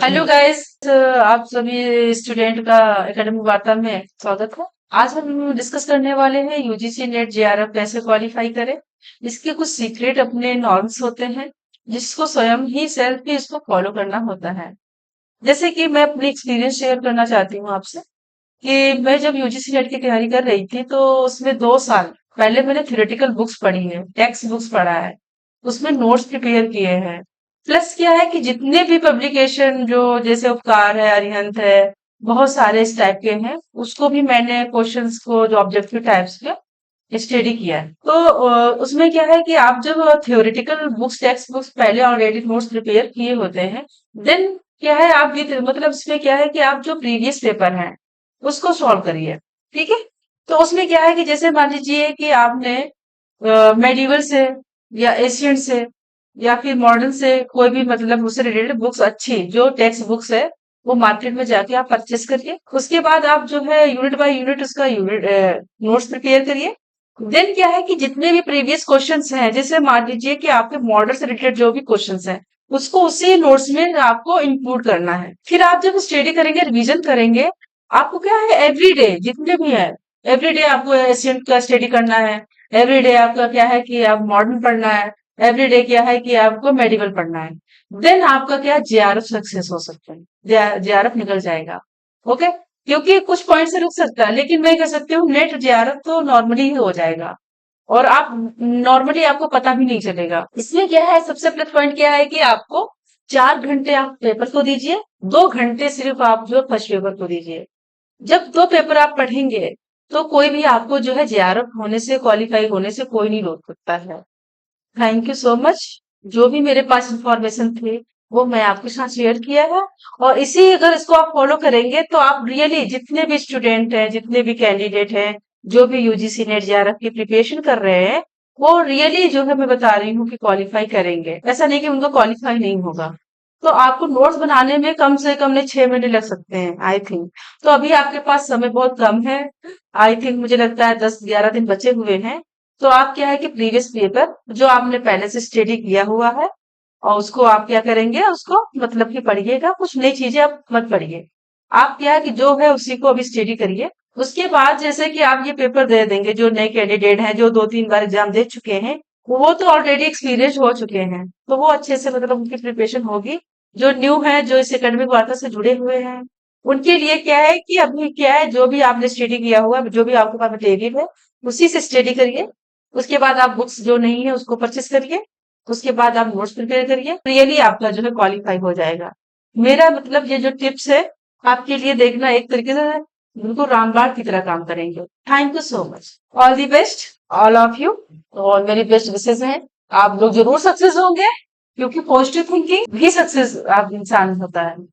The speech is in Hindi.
हेलो गाइस, आप सभी स्टूडेंट का एकेडमिक वार्ता में स्वागत है। आज हम डिस्कस करने वाले हैं यूजीसी नेट जेआरएफ कैसे क्वालिफाई करें। इसके कुछ सीक्रेट अपने नॉर्म्स होते हैं जिसको स्वयं ही सेल्फ ही इसको फॉलो करना होता है। जैसे कि मैं अपनी एक्सपीरियंस शेयर करना चाहती हूँ आपसे कि मैं जब यूजीसी नेट की तैयारी कर रही थी तो उसमें 2 साल पहले मैंने थ्योरेटिकल बुक्स पढ़ी है, टेक्स्ट बुक्स पढ़ा है, उसमें नोट्स प्रिपेयर किए हैं। प्लस क्या है कि जितने भी पब्लिकेशन जो जैसे उपकार है, अरिहंत है, बहुत सारे इस टाइप के हैं, उसको भी मैंने क्वेश्चंस को जो ऑब्जेक्टिव टाइप्स के स्टडी किया है। तो उसमें क्या है कि आप जब थ्योरेटिकल बुक्स, टेक्स्ट बुक्स पहले ऑलरेडी नोट्स प्रिपेयर किए होते हैं, देन क्या है आप भी मतलब इसमें क्या है कि आप जो प्रीवियस पेपर हैं उसको सॉल्व करिए। ठीक है। तो उसमें क्या है कि जैसे मान लीजिए कि आपने मेडिवल से या एशियंट से या फिर मॉडर्न से कोई भी मतलब उससे रिलेटेड बुक्स अच्छी जो टेक्स्ट बुक्स है वो मार्केट में जाके आप परचेस करिए। उसके बाद आप जो है यूनिट बाय यूनिट उसका यूनिट नोट्स प्रिपेयर करिए। देन क्या है कि जितने भी प्रीवियस क्वेश्चंस हैं, जैसे मान लीजिए कि आपके मॉडल से रिलेटेड जो भी क्वेश्चंस हैं उसको उसी नोट्स में आपको इंक्लूड करना है। फिर आप जब स्टडी करेंगे, रिवीजन करेंगे, आपको क्या है एवरी डे जितने भी है, एवरी डे आपको एशियंट का स्टडी करना है। एवरी डे आपका क्या है कि आप मॉडर्न पढ़ना है। एवरी डे क्या है कि आपको मेडिकल पढ़ना है। देन आपका क्या जेआरएफ सक्सेस हो सकता है, जेआरएफ निकल जाएगा। ओके। क्योंकि कुछ पॉइंट से रुक सकता है, लेकिन मैं कह सकती हूँ नेट जेआरएफ तो नॉर्मली ही हो जाएगा। और आप नॉर्मली आपको पता भी नहीं चलेगा। इसमें क्या है, सबसे प्लस पॉइंट क्या है कि आपको 4 घंटे आप पेपर को दीजिए, 2 घंटे सिर्फ आप जो फर्स्ट पेपर को दीजिए। जब 2 पेपर आप पढ़ेंगे तो कोई भी आपको जो है जेआरएफ होने से, क्वालिफाई होने से कोई नहीं रोक सकता है। Thank you so much. जो भी मेरे पास इंफॉर्मेशन थे वो मैं आपके साथ शेयर किया है। और इसी अगर इसको आप फॉलो करेंगे तो आप रियली जितने भी स्टूडेंट हैं, जितने भी कैंडिडेट हैं, जो भी यूजीसी नेट जेआरएफ की प्रिपरेशन कर रहे हैं, वो रियली जो है मैं बता रही हूँ कि क्वालिफाई करेंगे। ऐसा नहीं कि उनको क्वालिफाई नहीं होगा। तो आपको नोट्स बनाने में कम से कम ने 6 महीने लग सकते हैं आई थिंक। तो अभी आपके पास समय बहुत कम है। आई थिंक मुझे लगता है 10-11 दिन बचे हुए हैं। तो आप क्या है कि प्रीवियस पेपर जो आपने पहले से स्टडी किया हुआ है और उसको आप क्या करेंगे, उसको मतलब कि पढ़िएगा, कुछ नई चीजें आप मत पढ़िए। आप क्या है कि जो है उसी को अभी स्टडी करिए। उसके बाद जैसे कि आप ये पेपर दे देंगे, जो नए कैंडिडेट हैं जो 2-3 बार एग्जाम दे चुके हैं, वो तो ऑलरेडी एक्सपीरियंस हो चुके हैं, तो वो अच्छे से मतलब उनकी प्रिपरेशन होगी। जो न्यू है, जो इस एकेडमिक वार्ता से जुड़े हुए हैं, उनके लिए क्या है कि अभी क्या है, जो भी आपने स्टडी किया हुआ, जो भी आपके पास मटेरियल है, उसी से स्टडी करिए। उसके बाद आप बुक्स जो नहीं है उसको परचेस करिए। उसके बाद आप नोट्स प्रिपेयर करिए, रियली आपका जो है क्वालिफाई हो जाएगा। मेरा मतलब ये जो टिप्स है आपके लिए देखना एक तरीके से बिल्कुल रामबाण की तरह काम करेंगे। Thank you so much. All the best, all of you. और मेरी बेस्ट विशेष है, आप लोग जरूर सक्सेस होंगे, क्योंकि पॉजिटिव थिंकिंग भी सक्सेस आप इंसान होता है।